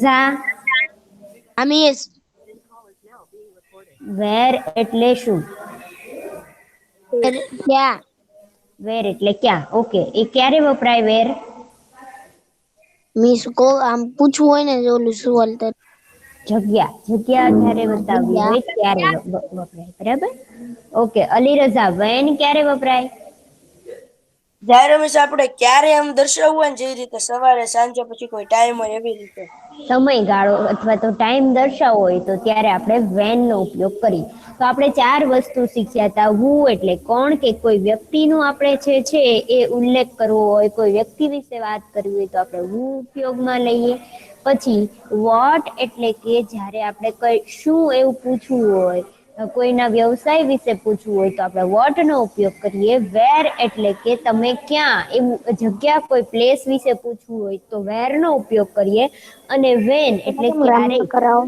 Jha Amis, વેર એટલે શું? क्या વેર એટલે ક્યાં? ઓકે, એ ક્યારે વપરાય વેર? मिस को हम पूछવું હોય ને ઓલું સવાલ તો જગ્યા. જગ્યા જ્યારે બતાવવી જગ્યા હોય ત્યારે વપરાય. બરાબર? ઓકે, અલી રઝા વેન ક્યારે વપરાય? જ્યારે હંમેશા આપણે ક્યારે એમ દર્શાવવું હોય ને જેવી રીતે સવારે સાંજે પછી કોઈ ટાઈમ હોય એવી રીતે. સમયગાળો અથવા તો ટાઈમ દર્શાવવો હોય તો ત્યારે આપણે વેન નો ઉપયોગ કરીએ. તો આપણે 4 વસ્તુ શીખ્યા હતા. હુ એટલે કોણ, કે કોઈ વ્યક્તિનું આપણે જે છે એ ઉલ્લેખ કરવો હોય, કોઈ વ્યક્તિ વિશે વાત કરવી હોય તો આપણે હુ ઉપયોગમાં લઈએ. પછી વોટ એટલે કે જ્યારે આપણે કઈ શું એવું પૂછવું હોય, કોઈના વ્યવસાય વિશે પૂછવું હોય તો આપણે વોટ નો ઉપયોગ કરીએ. વેર એટલે કે તમે ક્યાં, એવું જગ્યા કોઈ પ્લેસ વિશે પૂછવું હોય તો વેર નો ઉપયોગ કરીએ. અને વેન એટલે ક્યારે. કરાવો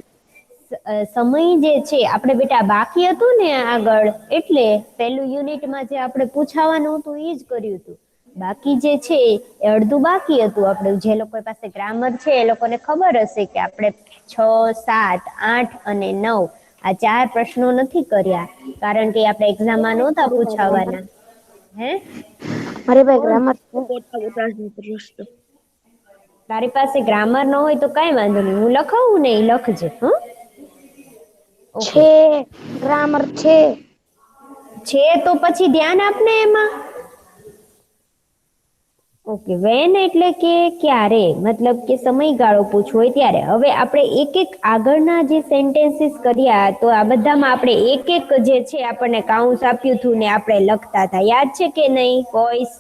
સમય જે છે આપણે બેટા બાકી હતું ને આગળ, એટલે પેલું યુનિટમાં જે આપણે પૂછાવાનું હતું એ જ કર્યું હતું. બાકી જે છે એ અડધું બાકી હતું. આપણે જે લોકો પાસે ગ્રામર છે એ લોકોને ખબર હશે કે આપણે 6, 7, 8 અને 9 આ 4 પ્રશ્નો નથી કર્યા, કારણ કે આપણે એક્ઝામમાં નહોતા પૂછાવાના. હે મારી પાસે ગ્રામર તારી પાસે ગ્રામર ન હોય તો કાંઈ વાંધો નહીં, હું લખાવું ને એ લખજે. ઓકે, છે ગ્રામર છે તો પછી ધ્યાન આપને એમાં. ઓકે, વેન એટલે કે ક્યારે, મતલબ કે સમયગાળો પૂછવો હોય ત્યારે. હવે આપણે એક એક આગળના જે સેન્ટેન્સીસ કર્યા તો આ બધામાં આપણે એક એક જે છે આપણને કાઉન્સ આપ્યું હતું ને આપણે લખતા હતા, યાદ છે કે નહીં બોಯ್સ?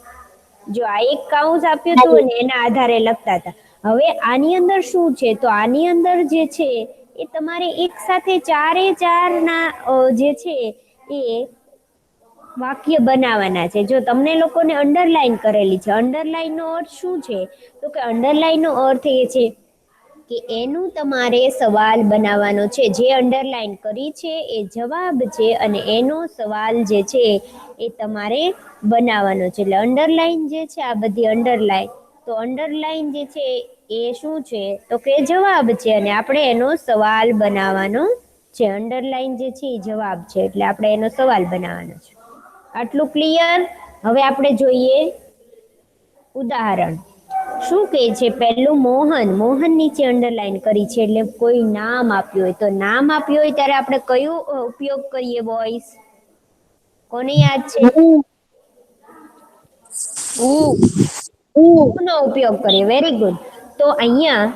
જો આ એક કાઉન્સ આપ્યું હતું ને એના આધારે લખતા હતા. હવે આની અંદર શું છે, તો આની અંદર જે છે એ તમારે એક સાથે 4 ના જે છે એ વાક્ય બનાવવાના છે. જો તમને લોકોને અંડરલાઈન કરેલી છે, અંડરલાઈન નો અર્થ શું છે? તો કે અંડરલાઈન નો અર્થ એ છે કે એનું તમારે સવાલ બનાવવાનો છે. જે અંડરલાઈન કરી છે એ જવાબ છે અને એનો સવાલ જે છે એ તમારે બનાવવાનો છે. એટલે અંડરલાઈન જે છે, આ બધી અંડરલાઈન, તો અંડરલાઈન જે છે એ શું છે? તો કે જવાબ છે અને આપણે એનો સવાલ બનાવવાનો છે. અંડરલાઈન જે છે એ જવાબ છે, એટલે આપણે એનો સવાલ બનાવવાનો છે. આટલું ક્લિયર? હવે આપણે જોઈએ ઉદાહરણ. શું કહે છે? પહેલું મોહન. મોહન નીચે અંડરલાઈન કરી છે એટલે કોઈ નામ આપ્યું હોય, તો નામ આપ્યું હોય ત્યારે આપણે કયું ઉપયોગ કરીએ બોಯ್સ? કોને યાદ છે? નો ઉપયોગ કરીએ. Very good. તો અહીંયા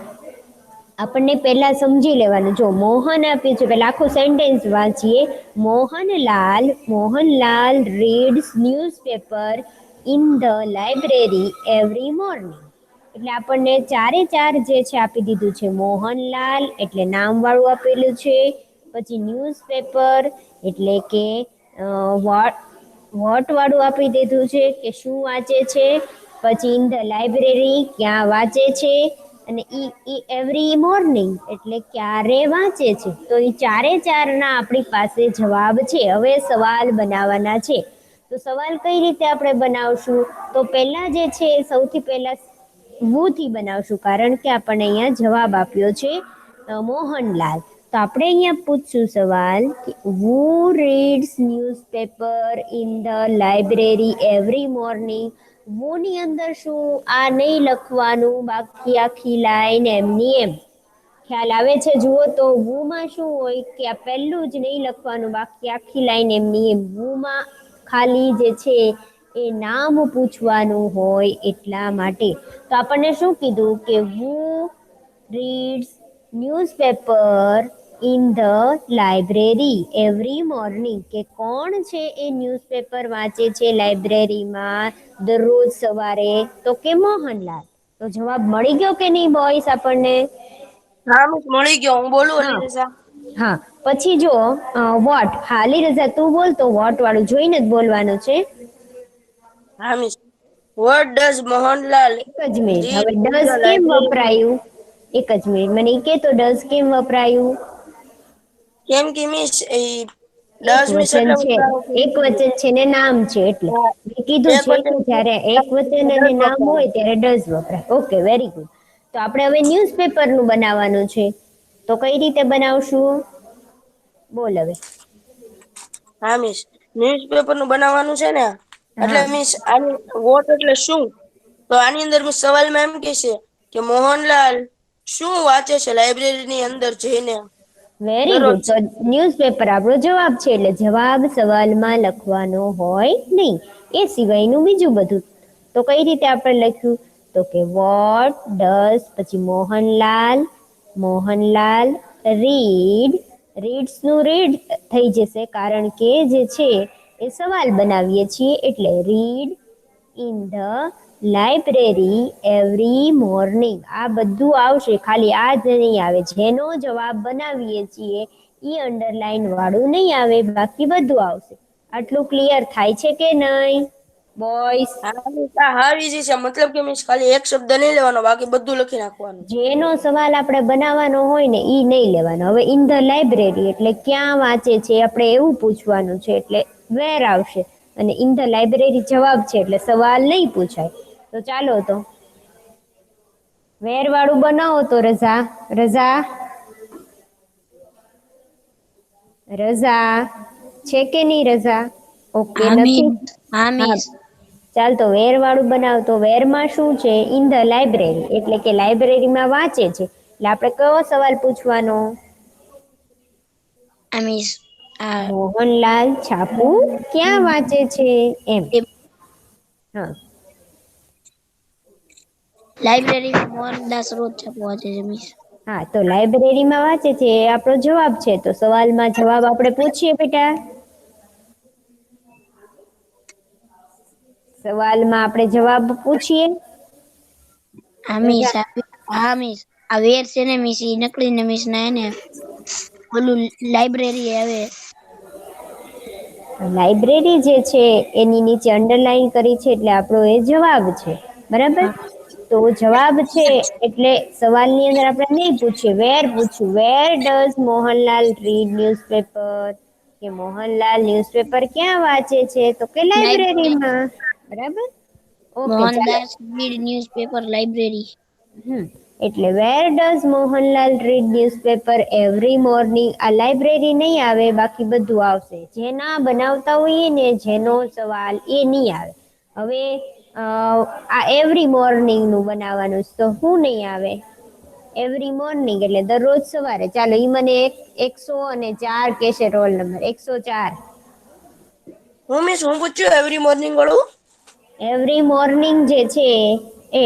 આપણને પહેલા સમજી લેવાનું. જો મોહન આપ્યું છે, પહેલા આખું સેન્ટેન્સ વાંચીએ. Mohanlal reads newspaper in the library every morning. એટલે આપણને 4 જે છે આપી દીધું છે. મોહનલાલ એટલે નામ વાળું આપેલું છે. પછી ન્યૂઝપેપર એટલે કે વોટ વાળું આપી દીધું છે કે શું વાંચે છે. પછી ઇન ધ લાઇબ્રેરી ક્યાં વાંચે છે, અને ઈ એવરી મોર્નિંગ એટલે ક્યારે વાંચે છે. તો એ 4 ના આપણી પાસે જવાબ છે. હવે સવાલ બનાવવાના છે. તો સવાલ કઈ રીતે આપણે બનાવશું? તો પહેલા જે છે સૌથી પહેલા થી બનાવશું, કારણ કે આપણને અહીંયા જવાબ આપ્યો છે મોહનલાલ. તો આપણે અહીંયા પૂછશું સવાલ કે who reads newspaper in the library every morning. Who ની અંદર શું? આ નહીં લખવાનું, બાકી આખી લાઈન એમની એમ. ખ્યાલ આવે છે? જુઓ તો વુમાં શું હોય કે આ પહેલું જ નહીં લખવાનું, બાકી આખી લાઈન એમની એમ. વુમાં ખાલી જે છે એ નામ પૂછવાનું હોય એટલા માટે. તો આપણને શું કીધું કે who reads newspaper in the library every morning, કે કોણ છે એ ન્યૂઝપેપર વાંચે છે લાઇબ્રેરીમાં દરરોજ સવારે? તો કે મોહનલાલ. તો જવાબ મળી ગયો કે નહીં બોಯ್સ આપણને? હા મિસ, મળી ગયો. હું બોલું હા અલીરઝા? હા. પછી જો વોટ. હા અલીરઝા તું બોલ, તો વોટ વાળું જોઈને જ બોલવાનું છે. હા મિસ. વોટ ડઝ મોહનલાલ એક જ મિનિટ. રીડ હવે ઇન ડઝ ધ કેમ લાઇબ્રેરી? વપરાયું? એક જ મિનિટ મને કે તો ડઝ કેમ વપરાયું? કેમ કે મિસ એ એક ડઝ મિસ વચન એટલે છે, એક વચન છે ને નામ છે, એટલે હા, મેં કીધું એક છે કે વચન છે જ્યારે એક ત્યારે વચન અને ડઝ નામ વપરાય. હોય ત્યારે ડઝ વપરાય. Okay, very good. તો આપણે હવે ન્યૂઝપેપરનું બનાવવાનું છે. તો કઈ રીતે બનાવશું? બોલ હવે. હા મિસ, ન્યૂઝપેપર નું બનાવવાનું છે ને, એટલે હા, મિસ આની વોટ એટલે શું? તો આની અંદર મિસ સવાલમાં એમ કે છે કે મોહનલાલ શું વાંચે છે લાઇબ્રેરીની અંદર જઈને વેરી દરરોજ? ગુડ. તો ન્યૂઝપેપર આપણો જવાબ છે, એટલે જવાબ સવાલમાં લખવાનો હોય નહીં. એ સિવાયનું બીજું બધું. તો કઈ રીતે આપણે લખ્યું? તો કે વોટ ડઝ પછી મોહનલાલ રીડ. રીડ્સ નું રીડ થઈ જશે, કારણ કે જે છે એ સવાલ બનાવીએ છીએ, એટલે read in the library every morning. આ બધું આવશે, ખાલી આ જ નહીં આવે. જેનો જવાબ બનાવીએ છીએ ઈ અંડરલાઈન વાળું નહીં આવે, બાકી બધું આવશે. આટલું ક્લિયર થાય છે કે નહીં બોಯ್સ? હા મિસ, આ હાવ ઈઝી છે. મતલબ કે મિસ ખાલી એક શબ્દ નહીં લેવાનો, બાકી બધું લખી નાખવાનું. જેનો સવાલ આપણે બનાવવાનો હોય ને ઈ નહીં લેવાનો. હવે ઇન ધ લાઇબ્રેરી એટલે ક્યાં વાંચે છે આપણે એવું પૂછવાનું છે, એટલે વેર આવશે. અને ઇન ધ લાઇબ્રેરી જવાબ છે, એટલે સવાલ નહીં પૂછાય. તો ચાલો, તો વેર વાળું બનાવો તો. રઝા છે કે નહીં રઝા? ઓકે હા નથી. મિસ. હા હા, મિસ. ચાલ તો વેર વાળું બનાવ. તો વેરમાં શું છે? ઇન ધ લાઇબ્રેરી એટલે કે લાઇબ્રેરીમાં વાંચે છે, એટલે આપણે કયો સવાલ પૂછવાનો? હા મિસ. આ મોહનલાલ છાપુ ક્યાં વાંચે છે, એમ. હા, લાઇબ્રેરીમાં મોહનદાસ રોજ છાપવા વાંચે છે મિસ. હા, તો લાઇબ્રેરીમાં વાંચે છે એ આપણો જવાબ છે. તો સવાલમાં જવાબ આપણે પૂછીએ બેટા. સવાલમાં આપણે જવાબ પૂછીએ. હા મિસ. હા મિસ. આ વેર છે ને મિસ, ઈ નકળીને મિસ ના એને ઓલું લાઇબ્રેરી આવે. લાઇબ્રેરી જે છે એની નીચે અંડરલાઈન કરી છે, એટલે આપણો એ જવાબ છે. બરાબર? હા તો જવાબ છે, એટલે સવાલની અંદર આપણે નહીં પૂછીએ, વેર પૂછ્યું. વેર ડઝ મોહનલાલ રીડ ન્યૂઝપેપર? કે મોહનલાલ ન્યૂઝપેપર ક્યાં વાંચે છે? તો કે લાઇબ્રેરી. લાઇબ્રેરીમાં. બરાબર? ઓકે, ચાલો. Mohandas read newspaper library. એટલે where does Mohanlal read newspaper every morning? આ લાઇબ્રેરી નહીં આવે, બાકી બધું આવશે. જેના બનાવતા હોઈએ ને જેનો સવાલ, એ નહીં આવે. હવે આ એવરી મોર્નિંગ નું બનાવવાનું છે, તો શું નહીં આવે? એવરી મોર્નિંગ એટલે દરરોજ સવારે. ચાલો, ઈ મને 104 કહેશે રોલ નંબર 104. હું મિસ, હું પૂછ્યું એવરી મોર્નિંગ વાળું? એવરી મોર્નિંગ જે છે એ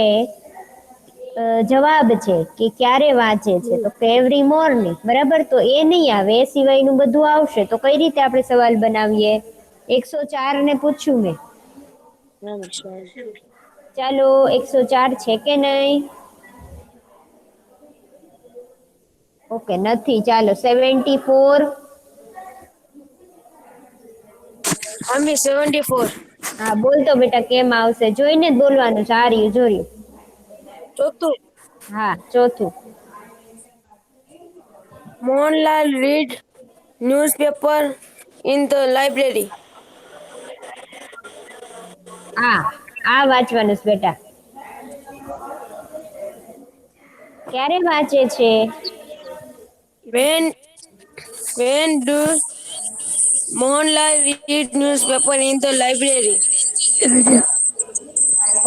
જવાબ છે કે ક્યારે વાંચે છે, તો એવરી મોર્નિંગ. બરાબર? તો એ નહીં આવે, એ સિવાયનું બધું આવશે. તો કઈ રીતે આપણે સવાલ બનાવીએ? 104 ને પૂછ્યું મેં. ના મિસ. ચાલો, 104 છે કે નહીં? ઓકે, નથી. ચાલો, 74. હા મિસ, 74. હા, બોલ તો બેટા, કેમ આવશે? જોઈને જ બોલવાનું છે. આ રહ્યું, જોયું. ચોથું. હા, ચોથું. Mohanlal read newspaper in the library. આ વાંચવાનું છે બેટા. ક્યારે વાંચે છે? When when do Mohanlal read newspaper in the library?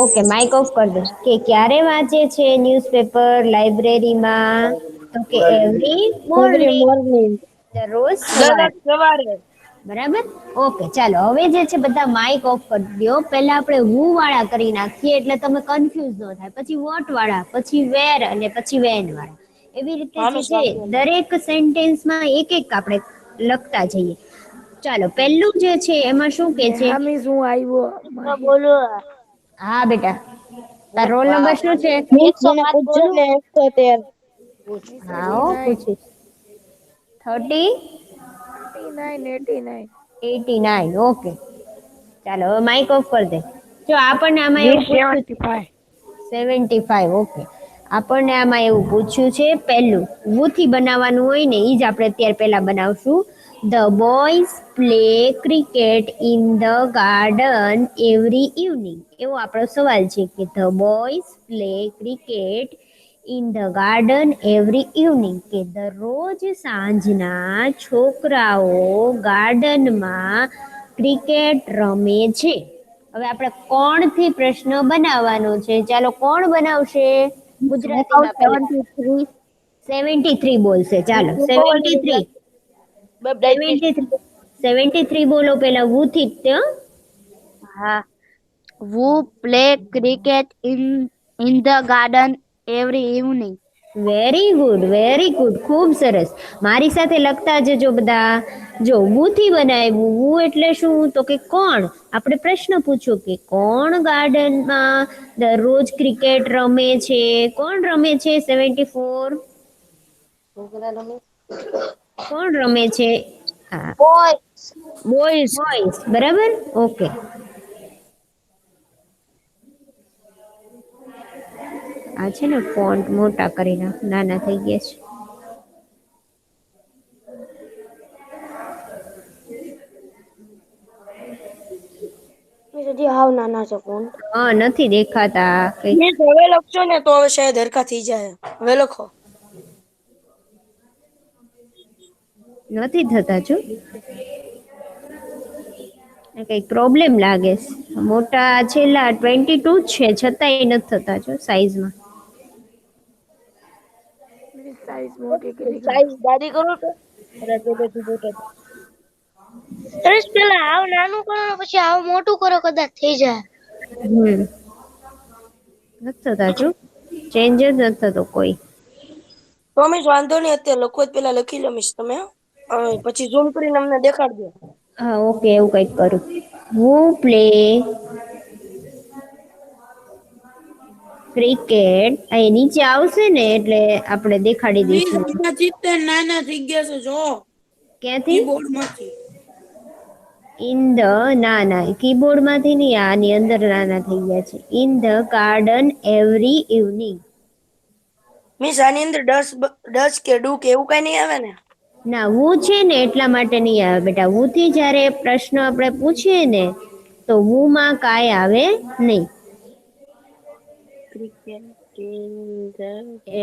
Okay, mic off કરી દો. કે ક્યારે વાંચે છે ન્યૂઝપેપર લાઇબ્રેરીમાં? તો કે એવરી Every મોર્નિંગ, morning. દરરોજ સવારે. દરરોજ સવારે. બરાબર? ઓકે, ચાલો. હવે જે છે બધા માઇક ઓફ કરી દો. પહેલા આપણે હું વાળા કરી નાખીએ, એટલે તમે કન્ફ્યુઝ ન થાય. પછી વોટ વાળા, પછી વેર, અને પછી વેન વાળા. એવી રીતે હા જે મિસ, છે વાંધો નહીં. દરેક સેન્ટેન્સમાં એક એક આપણે લખતા જઈએ. ચાલો, પહેલું જે છે એમાં શું કે છે? હા બોલો. હા બેટા, તાર રોલ નંબર શું છે? મિસ, મને 105 પૂછજો બોલું. ને 113. હા, હો, પૂછીશ. 30 89. ઓકે, ચાલો, હવે માઇક ઓફ કરી દે. જો આપણને આમાં એવું પૂછ્યું 75. ઓકે, આપણને આમાં એવું પૂછ્યું છે, પહેલું થી બનાવવાનું હોય ને, ઈ જ આપણે અત્યારે પહેલા બનાવશું. The boys play cricket in the garden every evening. એવો આપણો સવાલ છે કે the boys play cricket in the garden every evening કે દરરોજ સાંજના છોકરાઓ ગાર્ડનમાં ક્રિકેટ રમે છે. હવે આપણે કોણથી પ્રશ્ન બનાવવાનો છે. ચાલો કોણ બનાવશે ગુજરાતીમાં પહેલા? 73 73 બોલશે. ચાલો 73 73 બોલો પેલા વુ થી જ તે, હો? હા. Who play cricket in the garden every evening? Very good, ખૂબ સરસ. મારી સાથે લખતા જજો બધા. જો વુ થી બનાવ્યું. વુ એટલે શું? તો કે કોણ. આપણે પ્રશ્ન પૂછ્યો કે કોણ ગાર્ડનમાં દરરોજ ક્રિકેટ રમે છે? કોણ રમે છે? 74 કોણ રમે છે? હા, Boys. બોયઝ. બરાબર, ઓકે. આ છે ને ફોન્ટ મોટા કરી નાખ, નાના થઈ ગયા છે. હજી હાવ નાના છે ફોન. હા, નથી દેખાતા કઈ. મિસ હવે લખશો ને તો હવે શાયદ હરખા થઈ જાય. હવે લખો. નથી થતા જો. કઈક પ્રોબ્લેમ લાગે છે. મોટા છેલ્લા 22 જ છે, છતાંય નથી થતા જો સાઈઝમાં. સાઈઝ દાદી કરો તો સરસ, પેલા હાવ નાનું કરો ને પછી હાવ મોટું કરો, કદાચ થઈ જાય. નથી થતા જો. ચેન્જ જ નથી થતો કોઈ. તો મિસ વાંધો નહીં, અત્યારે લખો જ પેલા લખી લો મિસ તમે, પછી ઝૂમ કરીને અમને દેખાડજો. હા, ઓકે, એવું કંઈક કરું. હુ પ્લે ક્રિકેટ. અહીં નીચે આવશે ને એટલે આપણે દેખાડી દઈશું. નાના થઈ ગયા છે જો ક્યાંથી? કીબોર્ડમાંથી. ઇન ધ, ના કીબોર્ડ માંથી નહીં, આની અંદર નાના થઈ ગયા છે. In the garden every evening. Miss આની અંદર ડસ કે ડુ કે એવું કઈ નહીં આવે ને? ના, વુ છે ને એટલા માટે નહીં આવે બેટા. વુ થી જ્યારે પ્રશ્ન આપણે પૂછીએ ને તો વુ માં કાંઈ આવે નહીં.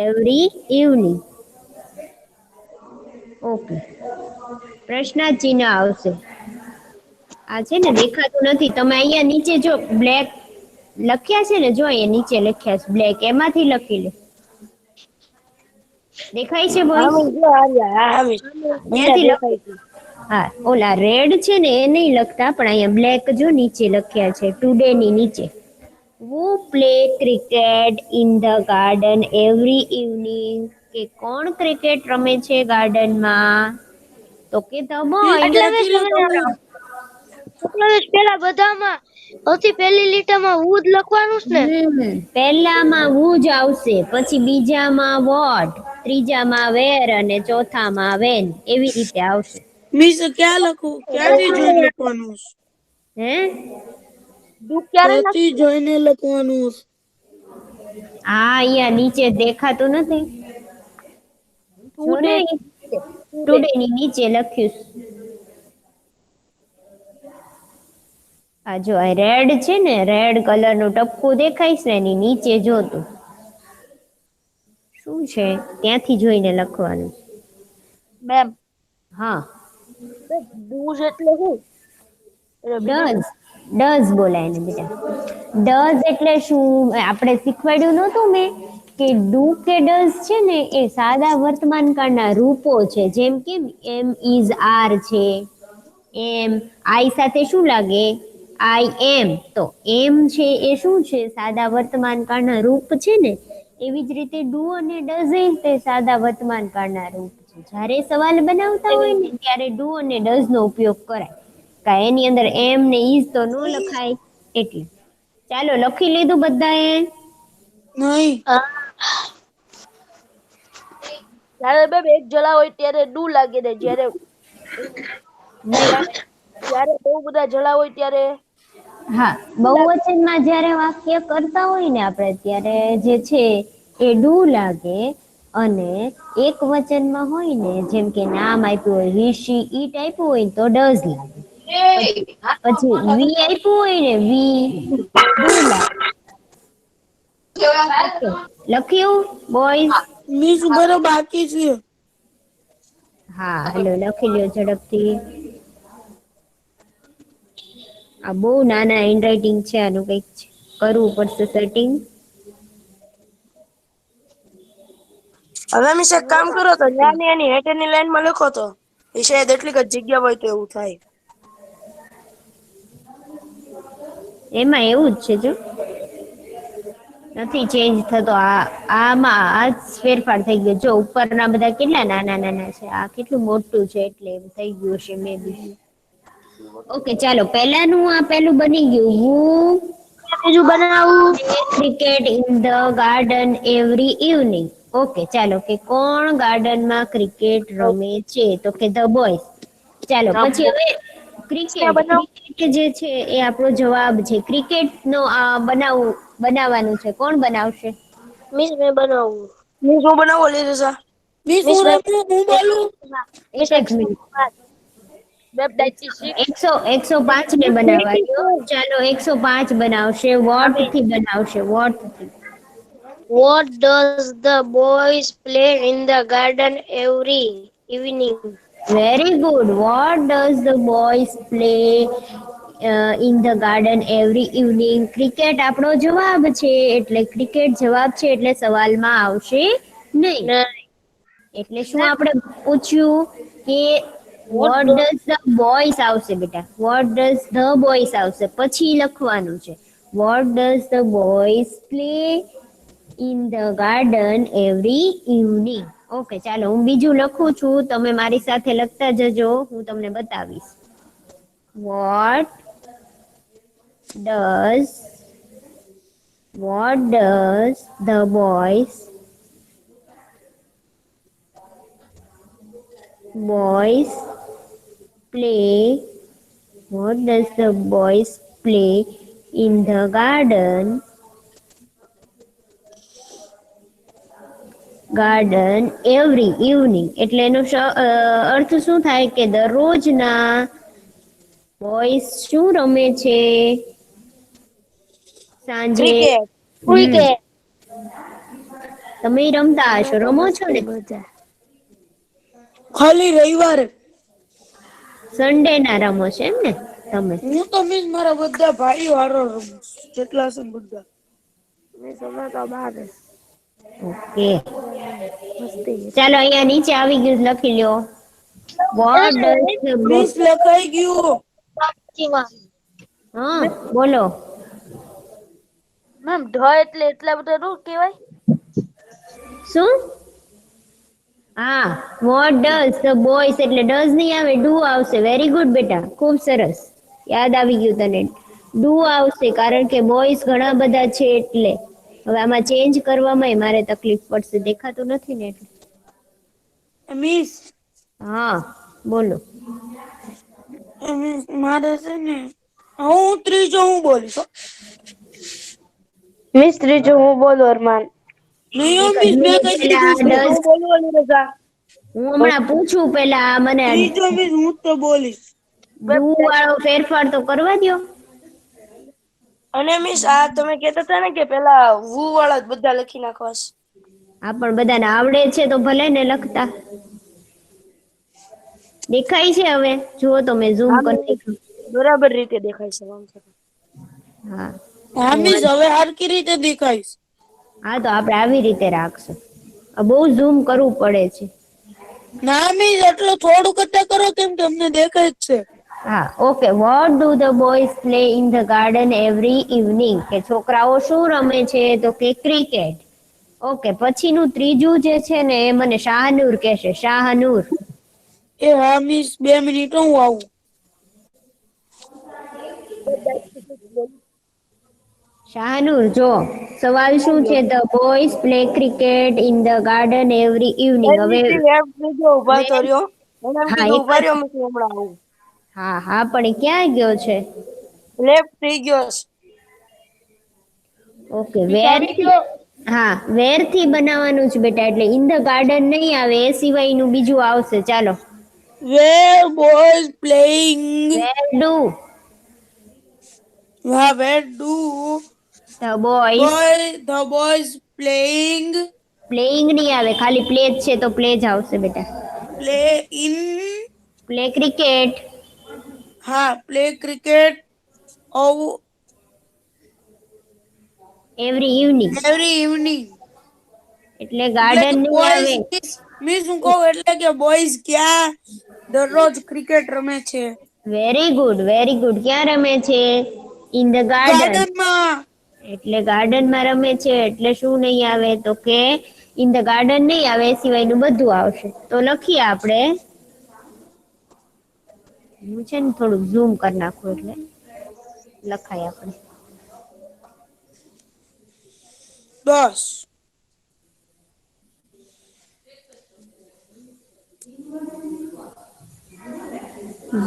Every evening. ઓકે, પ્રશ્નાર્થ ચિહ્ન આવશે. આ છે ને દેખાતું નથી. તમે અહીંયા નીચે જો બ્લેક લખ્યા છે ને, જો અહીંયા નીચે લખ્યા છે બ્લેક, એમાંથી લખી લે. દેખાય છે હા બોય? મિસ જો હા મિસ ત્યાંથી લખ. હા, ઓલા રેડ છે ને એ નહીં લખતા, પણ અહીંયા બ્લેક જો નીચે લખ્યા છે, ટુડે ની નીચે. Who play cricket in the garden every evening. કે કોણ ક્રિકેટ રમે છે ગાર્ડનમાં? તો કે ધ બોય. એટલે પેલા બધામાં સૌથી પહેલી લીટીમાં વુ જ લખવાનું છે ને. પહેલામાં વુ જ આવશે, પછી બીજામાં વોટ, ત્રીજામાં વેર અને ચોથામાં વેન. એવી રીતે આવશે. મિસ ક્યાં લખું? ક્યાંથી જોઈને લખવાનું? હે? ક્યાંથી જોઈને લખવાનું? હા, અહીંયા નીચે દેખાતું નથી. જો ને, ટુડે ની નીચે લખ્યું. આ જો આ રેડ છે ને, રેડ કલર નું ટપકું દેખાય છે ને, એની નીચે જોતું શું છે ત્યાંથી જોઈને લખવાનું. મેમ, હા, ડૂઝ એટલે શું? ડઝ બોલાય ને બેટા. ડઝ એટલે શું? આપણે શીખવાડ્યું નહોતું મેં કે ડુ કે ડઝ છે ને એ સાદા વર્તમાન કાળના રૂપો છે. જેમ કે એમ ઇઝ આર છે, એમ આઈ સાથે શું લાગે? આઈ એમ. તો એમ છે એ શું છે? સાદા વર્તમાન કાળના રૂપ છે ને. એવી જ રીતે ડુ અને ડઝ તે સાદા વર્તમાન કાળના રૂપ છે. જ્યારે સવાલ બનાવતા હોય ને ત્યારે ડુ અને ડઝ નો ઉપયોગ કરાય. કાંઈ એની અંદર એમ ને ઈઝ તો ન લખાય એટલે. ચાલો, લખી લીધું બધાએ? નહીં. જ્યારે બેબ એક જલા હોય ત્યારે ડુ લાગે ને જ્યારે બહુ બધા જલા હોય ત્યારે હા, બહુવચનમાં જ્યારે વાક્ય કરતા હોય ને આપણે ત્યારે જે છે એ ડુ લાગે. અને એક વચનમાં હોય ને, જેમ કે નામ આપ્યું હોય, હી શી ઈટ આપ્યું હોય તો ડઝ લાગે. પછી વી આપ્યું હોય ને, વી ડુ લાગે. લખ્યું બોયઝ? મિસ બરો બાકી છે. હા હાલો લખી લ્યો ઝડપથી. આ બહુ નાના હેન્ડરાઇટિંગ છે, આનું કંઈક કરવું પડશે સેટિંગ. હવે મિસ એક કામ કરો તો ન્યાની એની હેઠળની લાઈનમાં લખો તો એ શાયદ એટલી જ જગ્યા હોય તો એવું થાય. એમાં એવું જ છે જો, નથી ચેન્જ થતો. આમાં આ જ ફેરફાર થઈ ગયો. જો ઉપરના બધા કેટલા નાના નાના છે, આ કેટલું મોટું છે એટલે એમ થઈ ગયું છે મે બી. ઓકે ચાલો, પહેલાનું આ પહેલું બની ગયું. હું બીજું બનાવું. Cricket in the garden every evening. Okay ચાલો, કે કોણ ગાર્ડનમાં ક્રિકેટ રમે છે? તો કે ધ બોયઝ. ચાલો પછી હવે ક્રિકેટ ક્રિકેટ જે છે એ આપણો જવાબ છે. ક્રિકેટ નો બનાવવાનું છે. કોણ બનાવશે? મિસ મેં બનાવું. મિસ હું બનાવો લે રસા. મિસ મિસ હું મેં રમું હું બોલું. મિસ એક જ મિનિટ. 105 ને બનાવવા દો. ચાલો 105 બનાવશે. વોટ થી બનાવશે? વોટ થી. What does the boys play in the garden every evening? Very good. What does the boys play in the garden every evening? Cricket આપણો જવાબ છે, એટલે ક્રિકેટ જવાબ છે એટલે સવાલમાં આવશે નહીં. એટલે શું આપણે પૂછ્યું કે વોટ ડઝ ધ બોયઝ આવશે બેટા. વોટ ડઝ ધ બોયઝ આવશે, પછી લખવાનું છે what does the boys play in the garden every evening. Okay ચાલો, હું બીજું લખું છું, તમે મારી સાથે લખતા જજો, હું તમને બતાવીશ. What does the boys play what does the boys play in the garden every evening? એટલે એનો અર્થ શું થાય કે દરરોજના બોયઝ શું રમે છે સાંજે? ક્રિકેટ. હમ. તમે રમતા હશો, રમો છો ને? ખાલી રવિવારે. સન્ડે ના રમો છો એમ ને તમે? હું તો મિસ મારા બધા ભાઈઓ હારો રમું જેટલા છે ને બધા. મિસ અમે તો બાર. ઓકે ચાલો, અહીંયા નીચે આવી ગયું, લખી લ્યો. વોટ મિસ ડઝ લખાઈ ગયું. હા બોલો. મેમ ઢ એટલે એટલા બધા નો કહેવાય. શું? હા, વોટ ડઝ ધ બોયઝ એટલે ડઝ નહીં આવે, ડુ આવશે. વેરી ગુડ બેટા, ખૂબ સરસ, યાદ આવી ગયું તને. ડુ આવશે કારણ કે બોયઝ ઘણા બધા છે એટલે. હવે આમાં ચેન્જ કરવામાં મારે તકલીફ પડશે, દેખાતું નથી ને એટલે. મિસ હા બોલો. મિસ મારે છે ને હું ત્રીજો હું બોલીશ હો. મિસ ત્રીજું હું બોલું અરમાન. નહીં હો મિસ મેં કઈ પેલા ત્રીજું છે હું ડઝ બોલવાની રજા. હું હમણાં પૂછું પેલા મને ત્રીજો મિસ હું જ તો બોલીશ. ડુ વાળો ફેરફાર તો કરવા દ્યો. અને મિસ આ તમે કહેતા હતા ને કે પેલા વુ વાળા જ બધા લખી નાખવા છે. આ પણ બધાને આવડે છે તો ભલે ને લખતા. દેખાય છે હવે? જુઓ તો મેં ઝૂમ હા કરી મિસ નાખ્યું. બરાબર રીતે દેખાય છે વાંધો નહીં. હા હા મિસ હવે હરકી રીતે દેખાઈશ. હા તો આપણે આવી રીતે રાખશું. આ બહુ ઝૂમ કરવું પડે છે. ના મિસ એટલું થોડું કરતા કરો કેમ કે અમને દેખાય જ છે. હા okay. What do the boys play in the garden every evening? કે છોકરાઓ શું રમે છે? તો કે ક્રિકેટ. ઓકે, પછીનું ત્રીજું જે છે ને એ મને શાહનૂર કહેશે. શાહનૂર. એ હા મિસ 2 મિનિટ હું આવું. શાહનૂર જો સવાલ શું છે? The boys play cricket in the garden every evening. હવે લેફ્ટ થઈ ગયો ઉભા તો રહ્યો. મને એમ હા કીધું એક ઉભા જ રહ્યો મિસ હમણાં આવું. હા હા પણ એ ક્યાં ગયો છે? લેફ્ટ થઈ ગયો છે. ઓકે મિસ વેર આવી ગયો. હા વેર થી બનાવવાનું છે બેટા, એટલે ઇન ધ ગાર્ડન નહીં આવે, એ સિવાયનું બીજું આવશે. ચાલો. Where boys playing? Where do Where do the boys The boys playing playing નહીં આવે, ખાલી પ્લે જ છે તો પ્લે જ આવશે બેટા. play in play cricket play cricket of every evening, every evening. એટલે એટલે ગાર્ડન કે નહીં boys આવે. miss હું કહું એટલે કે boys ક્યાં દરરોજ ક્રિકેટ રમે છે? Very good, very good. ક્યાં રમે છે? In the garden. ગાર્ડનમાં. એટલે ગાર્ડનમાં રમે છે એટલે શું નહીં આવે તો કે ઇન ધ ગાર્ડન નહીં આવે, એ સિવાયનું બધું આવશે. તો લખીએ આપણે. હું છે ને થોડુંક ઝૂમ કરી નાખું એટલે લખાય આપણે. બસ.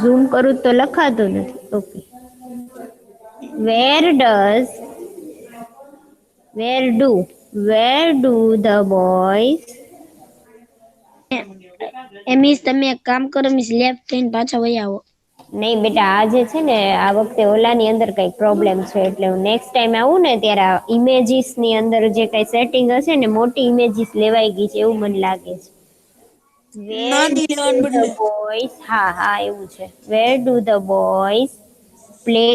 ઝૂમ કરું તો લખાતું નથી. Okay. Wear do the boys miss તમે એક કામ કરો મિસ, લેફ્ટ થઈને પાછા વહી આવો. નહીં બેટા, આ જે છે ને આ વખતે ઓલાની અંદર કંઈક પ્રોબ્લેમ છે એટલે હું નેક્સ્ટ ટાઈમ આવું ને ત્યારે ઇમેજીસ ની અંદર જે કઈ સેટિંગ હશે ને મોટી ઇમેજીસ લેવાઈ ગઈ છે એવું મને લાગે છે. વેર નાની લેવાને ડુ બદલે ધ બોયઝ, હા એવું છે. વેર do the boys play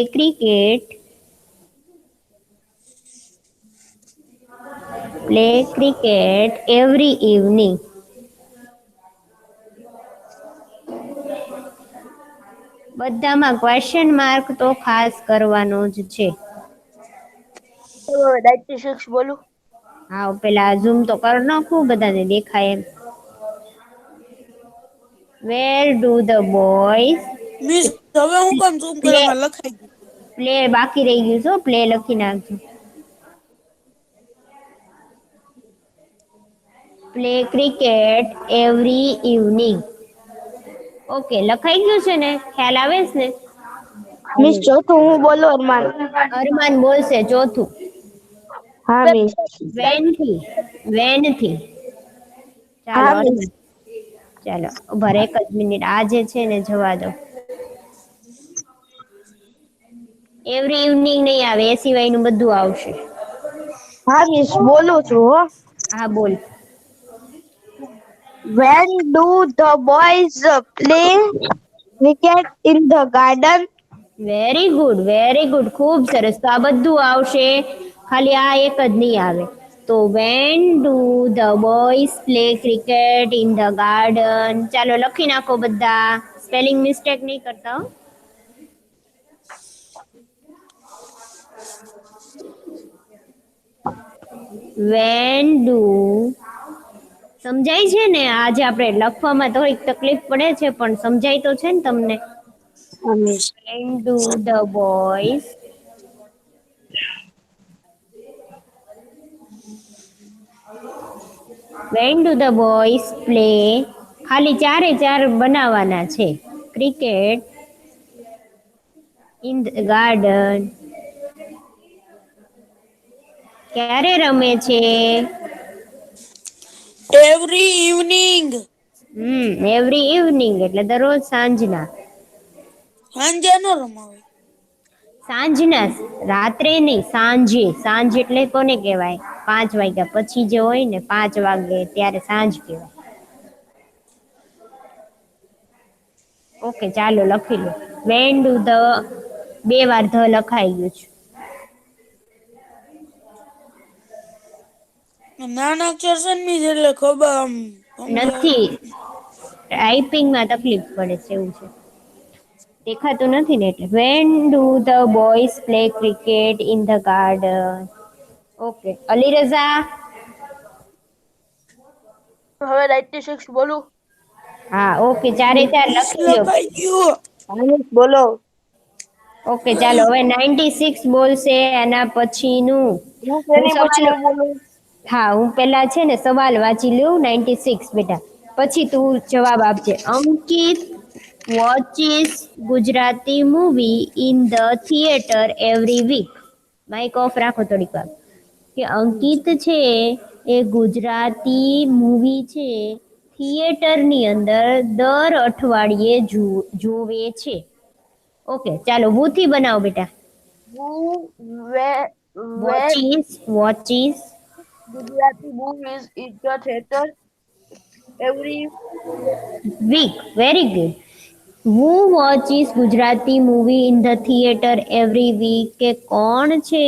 cricket every evening. બધામાં ક્વેશ્ચન માર્ક તો ખાસ કરવાનો જ છે. 96 બોલું. હા, પેલા ઝૂમ તો કરી નાખું બધાને દેખાય એમ. Where do the boys miss હવે હું કામ ઝૂમ પ્લે, કરવામાં લખાઈ ગયું? પ્લે બાકી રહી ગયું છે, પ્લે લખી નાખજો. Play cricket every evening. Okay, લખાઈ ગયું છે ને? ખ્યાલ આવે છે ને? મિસ ચોથું હું બોલો અરમાન. અરમાન બોલશે ચોથું. હા મિસ. વેન થી. ચાલો હા, મિસ. અરમાન. ચાલો ઉભા રહો, એક જ મિનિટ. આ જે છે ને જવા દો. એવરી ઇવનિંગ નહીં આવે, એ સિવાયનું બધું આવશે. હા મિસ બોલું છું હો. હા બોલ. When do the boys play cricket in the garden? Very good, very good. ખૂબ સરસ. તો આ બધું આવશે, ખાલી આ એક જ નહીં આવે. તો when do the boys play cricket in the garden. ચાલો લખી નાખો બધા. સ્પેલિંગ મિસ્ટેક નહીં કરતા હો. વેન ડુ, સમજાય છે ને? આજે આપણે લખવામાં થોડીક તકલીફ પડે છે પણ સમજાય તો છે ને તમને? હા miss. When do the boys play, ખાલી ચારે ચાર બનાવવાના છે. Cricket in the garden. ક્યારે રમે છે? Every evening. એવરી ઇવનિંગ એટલે દરરોજ સાંજના. સાંજે નો રમાવે. સાંજના, રાત્રે નહીં, સાંજે. સાંજ એટલે કોને કહેવાય? 5 વાગ્યા પછી જે હોય ને, 5 વાગે ત્યારે સાંજ કહેવાય. ઓકે, ચાલો લખી લો. વેન ડુ ધ, 2 વાર ધ લખાઈ ગયું છે. નાના અક્ષર છે ને મિસ એટલે ખબર આમ સમજાય. નથી, ટાઈપિંગમાં તકલીફ પડે છે એવું છે. દેખાતું નથી ને એટલે. When do the boys play cricket in the garden. Okay, Ali Raza. હવે 96 બોલું. હા, ઓકે, ચારે ચાર મિસ લખી લો. લખાઈ ગયું. હા મિસ બોલો. ઓકે, ચાલો હવે 96 બોલશે એના પછીનું. હું હું શેની સવાલ, પછીનું બોલું? હા હું પેલા છે ને સવાલ વાંચી લઉં 96 બેટા, પછી તું જવાબ આપજે. Ankit watches Gujarati movie in the theatre every week. Mic off રાખો થોડીક વાર. કે અંકિત છે એ ગુજરાતી મૂવી છે થિયેટરની અંદર દર અઠવાડિયે જોવે છે. ઓકે, ચાલો ભૂથી બનાવો બેટા. Who where watches Gujarati movies in the theatre every week. Very good. Who watches Gujarati movie in the theatre every week? કે કોણ છે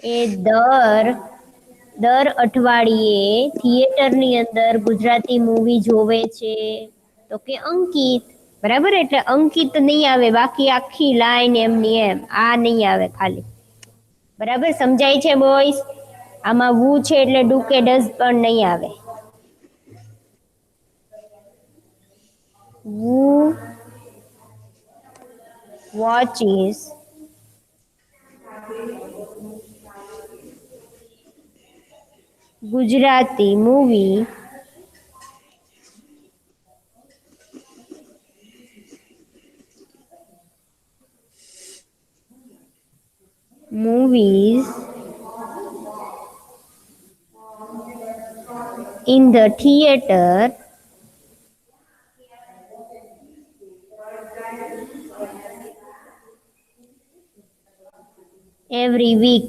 એ દર અઠવાડિયે થિયેટરની અંદર ગુજરાતી મૂવી જોવે છે? તો કે અંકિત. બરાબર, એટલે અંકિત નહીં આવે, બાકી આખી લાઈન એમની એમ આ નહીં આવે ખાલી. બરાબર, સમજાય છે બોಯ್સ? આમાં વુ છે એટલે ડુ કે ડઝ પણ નહીં આવે. Who watches Gujarati movie movies in the theater every week.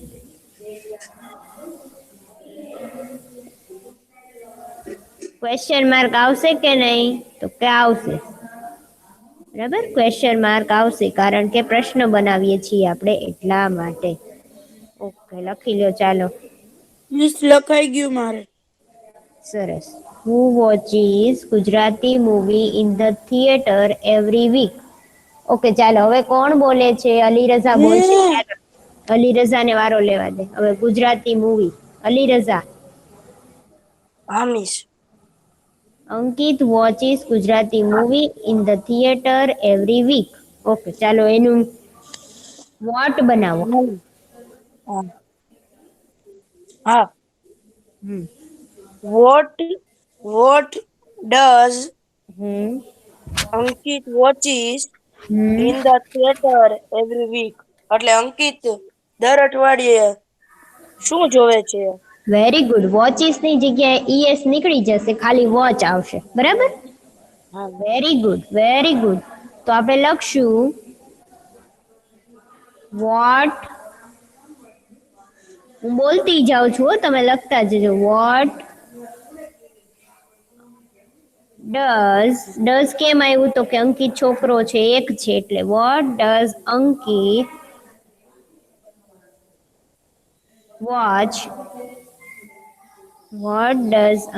Question mark આવશે કે નહીં? તો કે આવશે. બરાબર, ક્વેશ્ચન માર્ક આવશે, કારણ કે પ્રશ્ન બનાવીએ છીએ આપણે એટલા માટે. ઓકે, લખી લો. ચાલો, મિસ લખાઈ ગયું મારે. સરસ. Who watches Gujarati movie in the theatre every week? Okay, ચાલો હવે કોણ બોલે છે? અલી રઝા બોલશે. હું. અલી રઝાને વારો લેવા દે. હવે ગુજરાતી મૂવી, અલી રઝા. હા miss. Ankit watches Gujarati movie in the theatre every week. Okay, ચાલો એનું વોટ બનાવો. હા હા હમ what does hmm Ankit watches hmm in the theater every week? એટલે અંકિત દર અઠવાડિયે શું જોવે છે? Very good. વોચીસ ની જગ્યાએ ઈએસ નીકળી જશે, ખાલી વોચ આવશે. બરાબર, હા વેરી ગુડ, વેરી ગુડ. તો આપણે લખશું વોટ. હું બોલતી જાઉં છું હો, તમે લખતા જજો. વોટ ડઝ કેમ આવ્યું? તો કે અંકિત છોકરો છે, એક છે, એટલે what does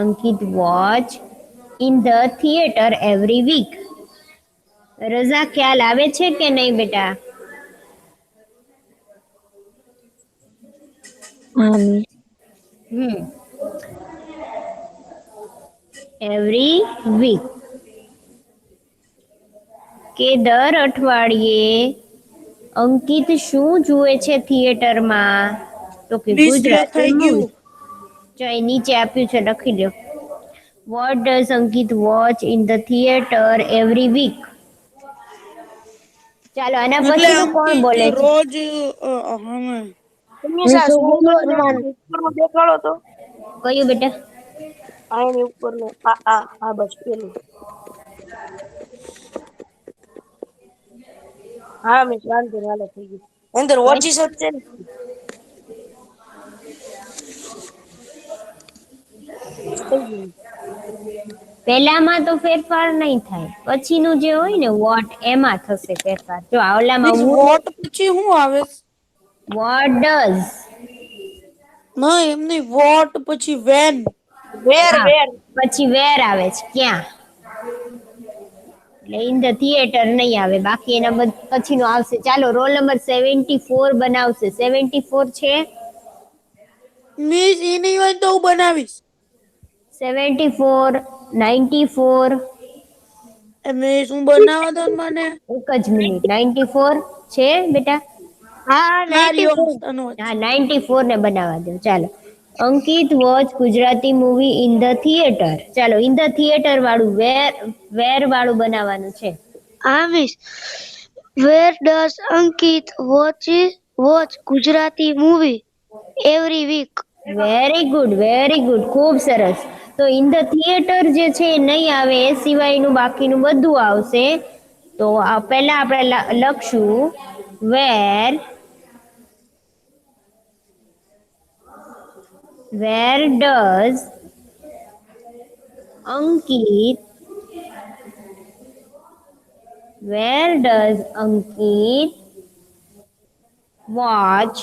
Ankit watch in the theatre every week? રઝા, ખ્યાલ આવે છે કે નહીં બેટા? હા મિસ. એવરી વીક કે દર અઠવાડિયે અંકિત શું જુએ છે થિયેટરમાં? તો કે મિસ ગુજરાતી લખાઈ મૂવી. ગયું. જો એ નીચે આપ્યું છે, લખી લો. What does Ankit watch in the theatre every week? ચાલો, આના એટલે પછીનું કોણ અંકિત બોલે છે? રોજ હમે તમે હું સા શું સ્કૂલ બોલું અરમાન? ઉપરનું દેખાડો તો. કયું બેટા? આ એની ઉપરનું આ બસ પેલું. હા મિસ, વાંધો નહીં, હાલો થઈ ગયું. અંદર watches જ છે ને? થઈ ગયું. પહેલામાં તો ફેરફાર નહીં થાય, પછીનું જે હોય ને વોટ, એમાં થશે ફેરફાર. જો મિસ આવલામાં વોટ પછી શું આવે? What does. ના એમ નહીં, વોટ પછી વેન. વેર હા, વેર પછી વેર આવે છે, ક્યાં. એટલે ઇન ધ થિયેટર નહીં આવે, બાકી એના પછીનું આવશે. ચાલો, રોલ નંબર 74 બનાવશે. 74 છે? મિસ એ નહીં હોય તો હું બનાવીશ. 74, 94. એ મિસ હું બનાવવા દો ને મને. એક જ મિનિટ. 94 છે બેટા? હા હારી ઓમ 94. તનોજ. હા, 94 ને બનાવવા દો. ચાલો, Ankit watch Gujarati movie in the theatre. ચાલો, ઇન ધ થિયેટર વાળું વેર વાળું બનાવવાનું છે. હા miss. Where does Ankit watch Gujarati movie every week? Very good, very good, ખૂબ સરસ. તો ઇન ધ થિયેટર જે છે એ નહીં આવે, એ સિવાયનું બાકીનું બધું આવશે. તો પહેલા આપણે લખશું વેર Where does Ankit Where does Ankit watch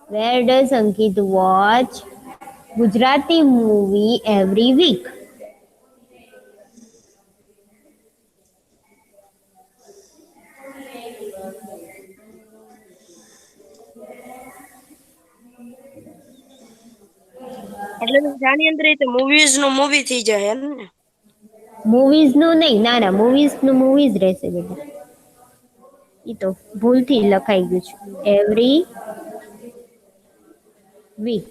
Where does Ankit watch Gujarati movie every week? એટલે આની અંદર એ તો મૂવીઝ નું મૂવી થઈ જાય એમ ને. મૂવીઝ નું નહીં, ના ના, મૂવીઝ નું મૂવીઝ રહેશે બેટા. ઈ તો ભૂલથી લખાઈ ગયું છે. એવરી વીક,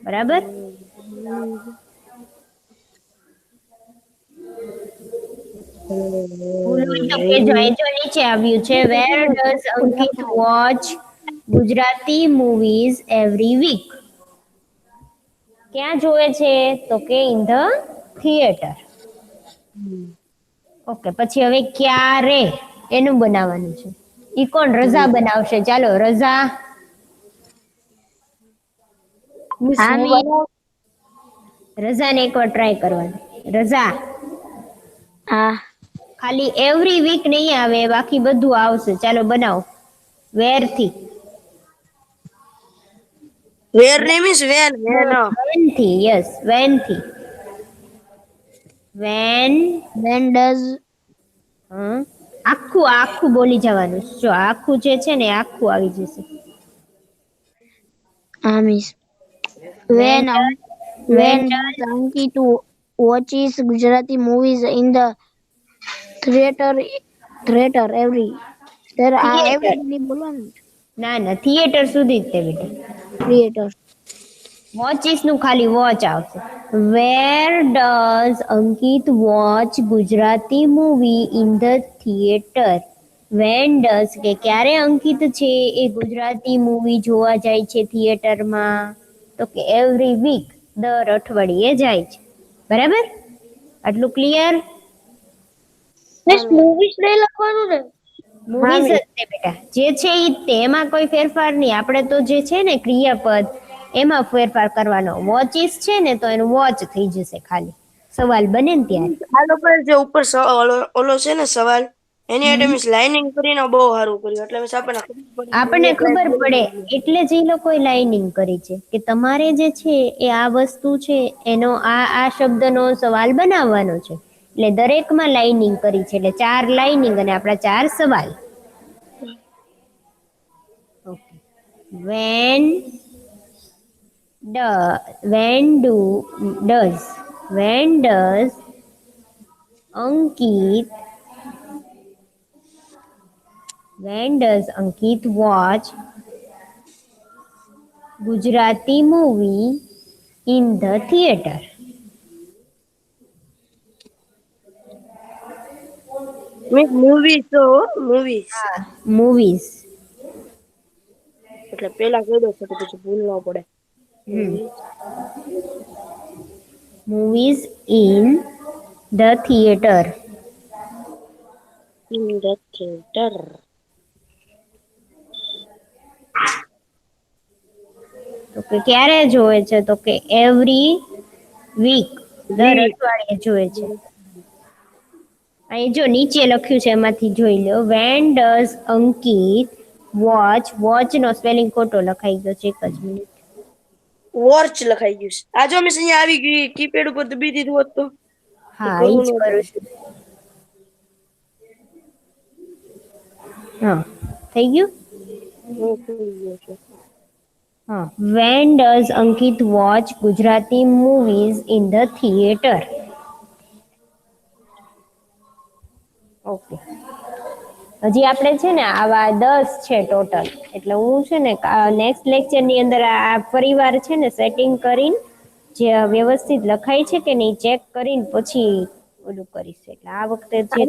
બરાબર? ભૂલ હોય તો કહેજો. અહીં જો નીચે આવ્યું છે where does Ankit watch Gujarati movies every week. ક્યાં જોવે છે? તો કે ઇન ધ થિયેટર. ઓકે, પછી હવે ક્યારે એનું બનાવવાનું છે. ઈ કોણ? રઝા બનાવશે. ચાલો રઝા. હા મિસ. રઝાને એકવાર ટ્રાય કરવાની. રઝા હા ખાલી એવરી વીક નહીં આવે, બાકી બધું આવશે. ચાલો બનાવો. વેર થી. વેર નહીં મીન્સ વેન. વેન થી. યસ, વેન થી. વેન. when does આખું આખું બોલી જવાનું. જો આખું જે છે ને આખું આવી જશે. હા miss. when does Ankit watches Gujarati movies in the theater every every નહીં બોલવાનું. ના ના, થિયેટર સુધી જ તે બેટા. theater વોચિસ નું ખાલી વોચ આવશે. વેર does Ankit watch Gujarati movie in the theatre? When does કે ક્યારે અંકિત છે એ ગુજરાતી મૂવી જોવા જાય છે થિયેટરમાં? તો કે એવરી વીક, દર અઠવાડિયે જાય છે. બરાબર? આટલું ક્લિયર? મૂવીઝ નહીં લખવાનું ને. મૂવીઝ જ તે બેટા. જે છે ઈ જ તે, એમાં કોઈ ફેરફાર નહીં. આપણે તો જે છે ને ક્રિયાપદ એમાં ફેરફાર કરવાનો. વોચિસ છે ને તો એનું વોચ થઈ જશે ખાલી. સવાલ બને ને ત્યારે. આ લોકો જે ઉપર ઓલો છે ને સવાલ, એની માટે મીન્સ લાઇનિંગ કરીને બહુ સારું કર્યું. એટલે મીન્સ આપણને ખબર પડે એટલે જ એ લોકોએ લાઇનિંગ કરી છે કે તમારે જે છે એ આ વસ્તુ છે એનો આ શબ્દનો સવાલ બનાવવાનો છે. એટલે દરેકમાં લાઇનિંગ કરી છે. એટલે 4 લાઇનિંગ અને આપણા 4 સવાલ. Okay. when does Ankit watch Gujarati movie in the theater? Movie તો મૂવીઝ Movies. એટલે પેલા કહી દો તો પછી ભૂલ ન પડે. Movies in the theater. In the theatre. તો કે ક્યારે જોવે છે? તો કે એવરી વીક, દર અઠવાડિયે જોવે છે. અહીં જો નીચે લખ્યું છે એમાંથી જોઈ લો. વેન ડઝ અંકિત વોચ નો સ્પેલિંગ ખોટો લખાઈ ગયો છે. એક જ મિનિટ. વોચ લખાઈ ગયું છે. આ જો મિસ અહીંયા આવી ગઈ કીપેડ ઉપર દબી દીધું હોત તો. હા, એ જ કરું છું. હા, થઈ ગયું. હા. Van does Ankit watch Gujarati movies in the theatre? Okay. હજી આપણે છે ને આવા 10 છે ટોટલ. એટલે હું છે ને નેક્સ્ટ લેક્ચર ની અંદર આ ફરીવાર છે ને સેટિંગ કરીને જે વ્યવસ્થિત લખાય છે કે નહીં ચેક કરીને પછી ઓલું કરીશ. એટલે આ વખતે જે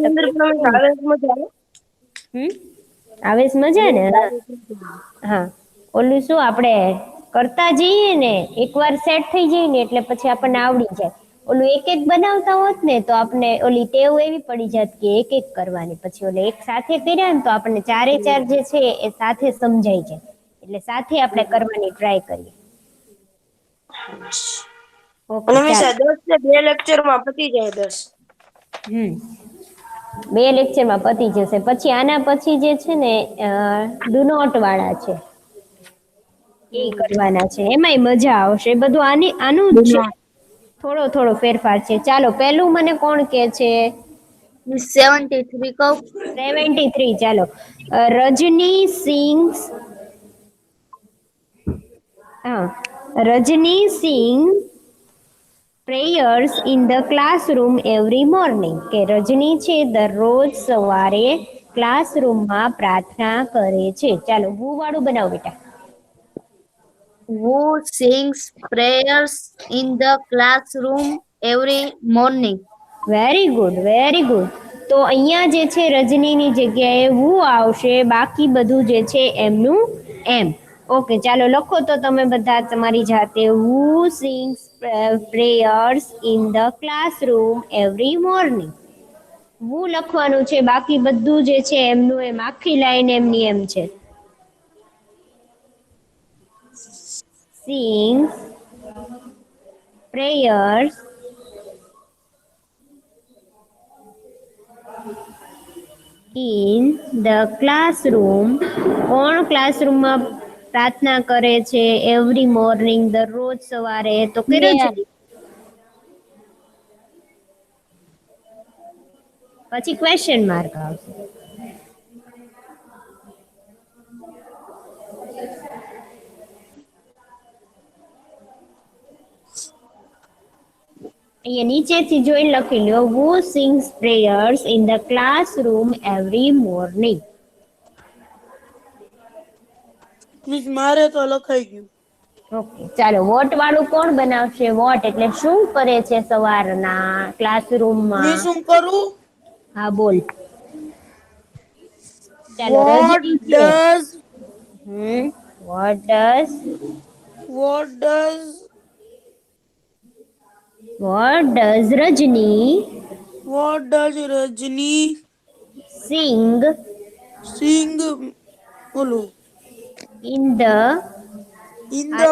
આવે છે મજા ને. હા, ઓલું શું આપણે કરતા જઈએ ને એકવાર સેટ થઈ જાય ને એટલે પછી આપણને આવડી જાય. ઓલું એક એક બનાવતા હોત ને તો આપણે ઓલી ટેવ એવી પડી જાત કે એક એક કરવાની. પછી ઓલે એક સાથે કર્યા ને તો આપણને 4 જે છે એ સાથે સમજાઈ જાય. એટલે સાથે આપણે કરવાની ટ્રાય કરીએ. ઓકે અને મિસ ચાલો. આ 10 ને 2 લેક્ચરમાં પતી જાય 10. હમ 2 લેક્ચરમાં પતી જશે. પછી આના પછી જે છે ને ડુ નોટ વાળા છે એ કરવાના છે. એમાંય મજા આવશે. બધું આનું જ છે. થોડો થોડો ફેરફાર છે. ચાલો પહેલું મને કોણ કે છે? મિસ 73 કહું. 73. ચાલો. Rajni sings Rajni sing prayers in the classroom every morning. કે રજની છે દરરોજ સવારે ક્લાસરૂમમાં પ્રાર્થના કરે છે. ચાલો હું વાળું બનાવો બેટા. Who sings prayers in the classroom every morning? Very good, very good. તો અહીંયા જે છે રજનીની જગ્યાએ હું આવશે, બાકી બધું જે છે એમનું એમ. ઓકે ચાલો લખો તો તમે બધા તમારી જાતે. Who sings prayers in the classroom every morning. હું લખવાનું છે, બાકી બધું જે છે એમનું એમ. આખી લાઈન એમની એમ છે. Sings prayers in the classroom. કોણ ક્લાસરૂમમાં પ્રાર્થના કરે છે એવરી મોર્નિંગ, દરરોજ સવારે? તો કે રજની. પછી ક્વેશ્ચન માર્ક આવશે. અહીંયા નીચેથી જોઈને લખી લો. Who sings prayers in the classroom every morning. Miss મારે તો લખાઈ ગયું. ઓકે ચાલો વોટ વાળું કોણ બનાવશે? વોટ એટલે શું કરે છે સવારના મેં ક્લાસરૂમમાં? શું કરું? હા બોલ. ચાલો What રજની છે. does what does what does Rajni what does Rajni sing sing? બોલો. In the In the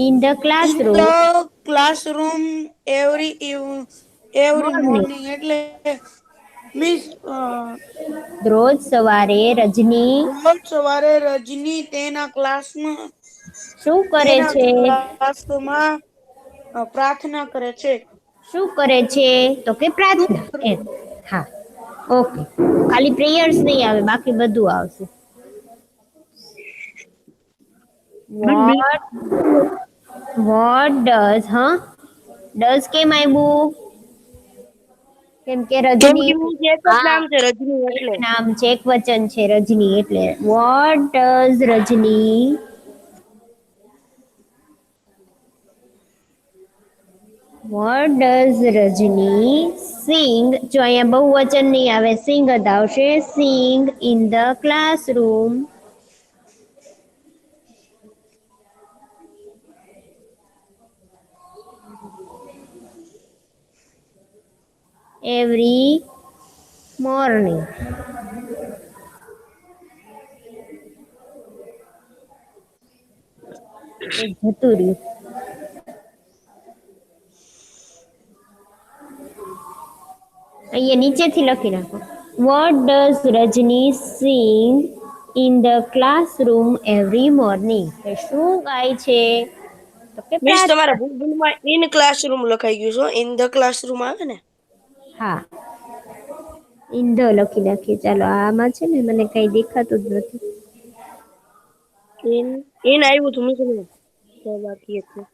in the in classroom the classroom every morning. morning એટલે મિસ રોજ સવારે રજની રોજ સવારે રજની તેના શું કરે છે? ક્લાસમાં પ્રાર્થના કરે છે. શું કરે છે? તો કે પ્રાર્થના એમ. હા ઓકે. ખાલી પ્રેયર્સ નહીં આવે, બાકી બધું આવશે. વોટ ડઝ ડઝ કેમ આવ્યું? કેમ કે કેમ રજની કે મિસ એક જ નામ છે રજની એટલે. નામ છે, એક વચન છે રજની એટલે. What does Rajni what does Rajni sing? જો અહીંયા બહુ વચન નહીં આવે, સિંગ જ આવશે. Sing in the classroom every morning. જતું રહ્યું. અહીંયા નીચેથી લખી નાખો. What does Rajni sing in the classroom every morning? શું ગાય છે? તો કે મિસ પ્રાર્થના. તમારા ભૂલમાં ઇન ક્લાસરૂમ લખાઈ ગયું છે. ઇન ધ ક્લાસરૂમ આવે ને. હા ઇન્ધ લખી નાખીએ. ચાલો આમાં છે ને મને કઈ દેખાતું જ નથી. ઇન ઇન આવ્યું હતું મિસ ને. તો બાકી હતું.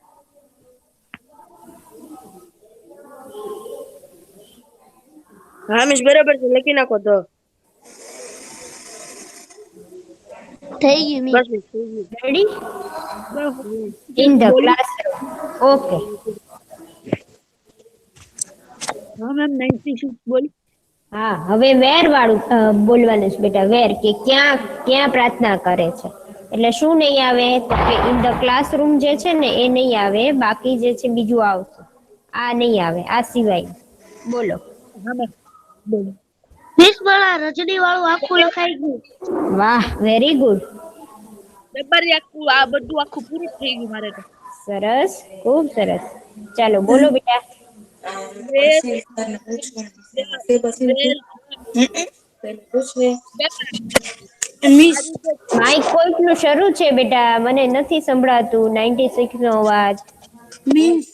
હા મિસ બરાબર છે, લખી નાખો તો. થઈ ગયું મિસ. બસ મિસ થઈ ગયું. Ready? In the classroom. Okay હા મેમ 96 બોલ. હા હવે વેર વાળું બોલવાનું છે બેટા. વેર કે ક્યાં ક્યાં પ્રાર્થના કરે છે. એટલે શું નહીં આવે? તો કે ઇન ધ ક્લાસરૂમ જે છે ને એ નહીં આવે, બાકી જે છે બીજું આવશે. આ નહીં આવે, આ સિવાય. બોલો. હા મેમ બોલ. મિસ બોલા રજની વાળું આખું લખાઈ ગયું. વાહ વેરી ગુડ. પેપર આખું આ બધું આખું પૂરું થઈ ગયું મારે તો. સરસ, ખૂબ સરસ. ચાલો બોલો બેટા. વેર વેર મિસ માઇક કોઈક નું શરૂ છે બેટા, મને નથી સંભળાતું. 96 નો અવાજ. મિસ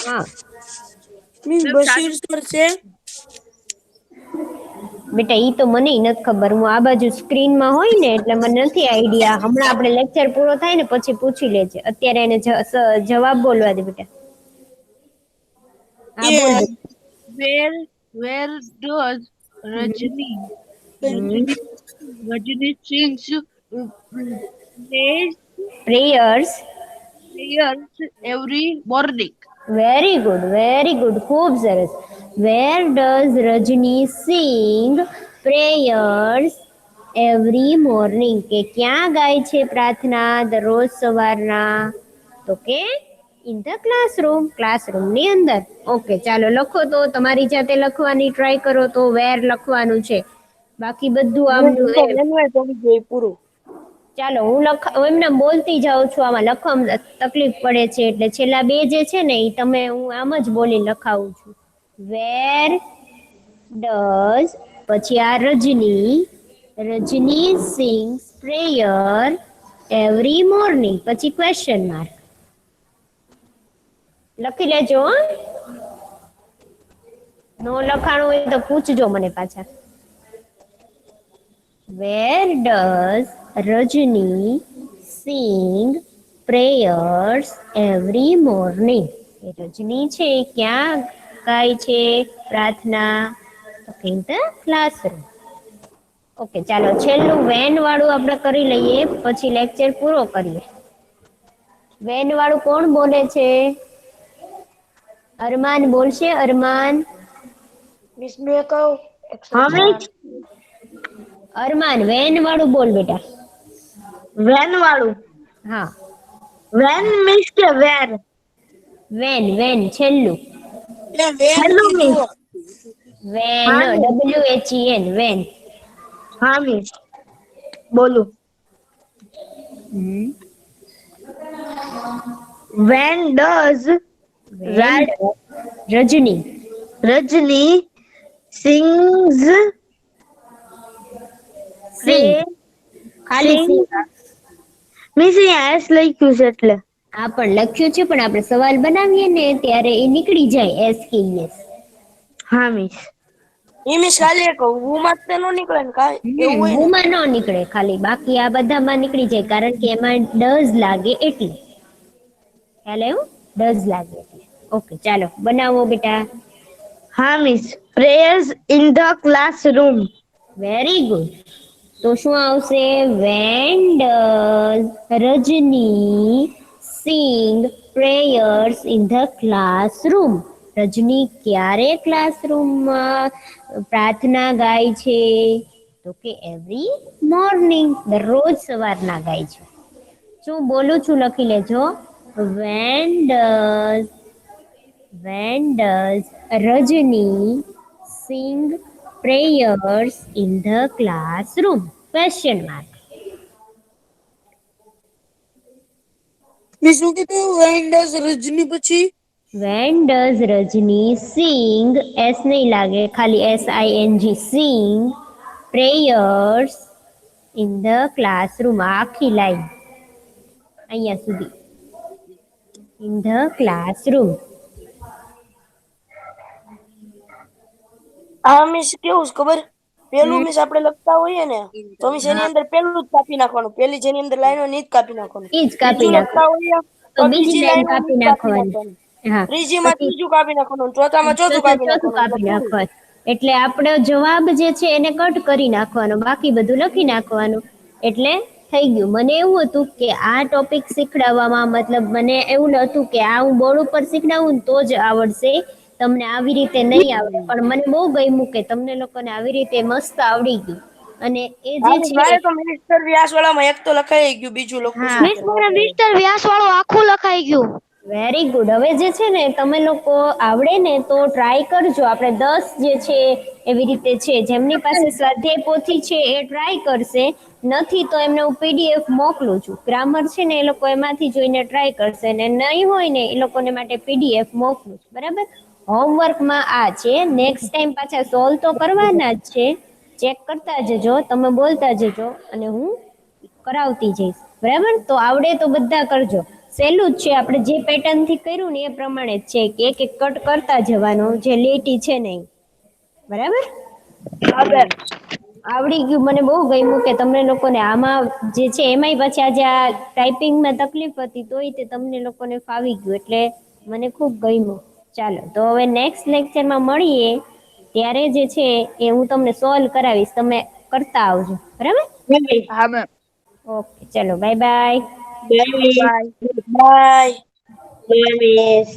હા મિસ બશીર સર છે. બેટા ઈ તો મને નથી ખબર. હું આ બાજુ સ્ક્રીનમાં હોય ને એટલે મને નથી આઈડિયા. હમણાં આપણે લેક્ચર પૂરો થાય ને પછી પૂછી લેજે. અત્યારે એને જવાબ બોલવા દે બેટા. હા બોલ બેટા. Where where does Rajni Rajni Rajni sings place prayers. prayers every morning. Very good, very good, ખૂબ સરસ. Where does Rajni sing prayers every morning? કે ક્યાં ગાય છે પ્રાર્થના દરરોજ સવારના? તો કે ઇન ધ ક્લાસરૂમ, ક્લાસરૂમની અંદર. ઓકે ચાલો લખો તો. તમારી જાતે લખવાની ટ્રાય કરો તો વેર લખવાનું છે. બાકી બધું આમનું પૂરું. ચાલો હું એમને બોલતી જાઉં છું. આમાં લખવામાં તકલીફ પડે છે એટલે છેલ્લા બે જે છે ને એ તમે હું આમ જ બોલી લખાવું છું. વેર ડઝ, પછી આ રજની, Rajni sings prayer every morning, પછી ક્વેશ્ચન માર્ક. લખી લેજો હો. નો લખાણું હોય તો પૂછજો મને પાછા. Where does Rajni sing prayers every morning? એ રજની છે એ ક્યાં ગાય છે પ્રાર્થના? In the classroom. ઓકે ચાલો છેલ્લું વેન વાળું આપણે કરી લઈએ પછી લેક્ચર પૂરો કરીએ. વેન વાળું કોણ બોલે છે? અરમાન બોલશે. અરમાન. મિસ મેં કહું? હા મિસ. અરમાન વેન વાળું બોલ બેટા. વેન વાળું. હા વેન મિસ કે વેર? વેન, વેન છેલ્લું. Hello miss. વેન, હા, મિસ. WHEN, when. હા મિસ. બોલું. When does when Rajni Rajni sings sing. ખાલી સિંગ. સિંગ. મિસ અહીંયા એસ લખ્યું છે એટલે. આ પણ લખ્યું છે પણ આપણે સવાલ બનાવીએ ને ત્યારે એ નીકળી જાય એસ કે યસ. હા મિસ. ઈ મિસ ખાલી એક હું માં જ તે નો નીકળે ને કાંઈ એવું હોય ને. હુંમાં ન નીકળે ખાલી, બાકી આ બધામાં નીકળી જાય કારણ કે એમાં ડઝ લાગે એટલે. ખ્યાલ આવ્યું? ડઝ લાગે એટલે. ઓકે ચાલો બનાવો બેટા. હા miss. Prayers in the classroom. Very good. તો શું આવશે? When does Rajni sing prayers in the classroom? Rajni ક્યારે ક્લાસરૂમમાં પ્રાર્થના ગાય છે? તો કે એવરી મોર્નિંગ, દરરોજ સવારના ગાય છે. શું બોલું છું લખી લેજો. When does Rajni sing prayers in the classroom? Question mark. Miss શું કીધું? વેન ડઝ રજની પછી When does Rajni sing? S નહીં લાગે, ખાલી SING, sing prayers in the classroom. આખી લાઈન અહીંયા સુધી. In the classroom. આ મિસ કેવું છે ખબર? પેલું મિસ આપણે લખતા હોઈએ ને તો મિસ એની અંદર પેલું જ કાપી નાખવાનું. પેલી જેની અંદર લાઈન હોય ને ઈ જ કાપી નાખવાનું. ઈ જ કાપી બીજું લખતા હોઈએ તો તો બીજી બીજી લાઈન લાઈન કાપી હોય ઈ જ કાપી નાખવાની. નાખવાનું. હા ત્રીજીમાં પછી ત્રીજું કાપી નાખવાનું, ચોથામાં ચોથું કાપી ચોથું નાખવાનું. કાપી નાખવાનું. એટલે આપણો જવાબ જે છે એને કટ કરી નાખવાનો, બાકી બધું લખી નાખવાનું. એટલે થઈ ગયું. મને એવું હતું કે આ ટોપિક શીખડાવવામાં મતલબ મને એવું હતું કે આ હું બોર્ડ ઉપર શીખડાવું ને તો જ આવડશે, તમને આવી રીતે નહીં આવડે. પણ મને બહુ ગમ્યું કે તમને લોકોને આવી રીતે મસ્ત આવડી ગયું. અને એ જે હા, છે મારે તો મિનિસ્ટર વ્યાસ વાળામાં એક તો લખાઈ ગયું, બીજું લખું હા છું મિસ મને મિસ્ટર વ્યાસ વાળું આખું લખાઈ ગયું. Very good. હવે જે છે ને તમે લોકો આવડે ને તો ટ્રાય કરજો. આપણે 10 જે છે એવી રીતે છે, જેમની પાસે સ્વાધ્યાય પોથી છે એ ટ્રાય કરશે, નથી તો એમને હું પીડીએફ મોકલું છું. ગ્રામર છે ને એ લોકો એમાંથી જોઈને ટ્રાય કરશે, ને નહીં હોય ને એ લોકોને માટે પીડીએફ મોકલું છું. બરાબર? હોમવર્કમાં આ છે. નેક્સ્ટ ટાઈમ પાછા સોલ્વ તો કરવાના જ છે. ચેક કરતા જજો, તમે બોલતા જજો અને હું કરાવતી જઈશ. બરાબર? તો આવડે તો બધા કરજો. સહેલું જ છે. આપણે જે પેટર્ન થી કર્યું ને એ પ્રમાણે જ છે કે એક એક કટ કરતા જવાનું, જે લીટી છે ને ઈ. બરાબર? આવડી ગયું. મને બહુ ગમ્યું કે તમને લોકોને આમાં જે છે એમાંય પછી આજે આ ટાઈપિંગમાં તકલીફ હતી તોય તે તમને લોકોને ફાવી ગયું, એટલે મને ખૂબ ગમ્યું. ચાલો તો હવે નેક્સ્ટ લેક્ચરમાં મળીએ, ત્યારે જે છે એ હું તમને સોલ્વ કરાવીશ, તમે કરતા આવજો. બરાબર? હા મેમ. ઓકે, ચલો બાય બાય. બાય. બાય.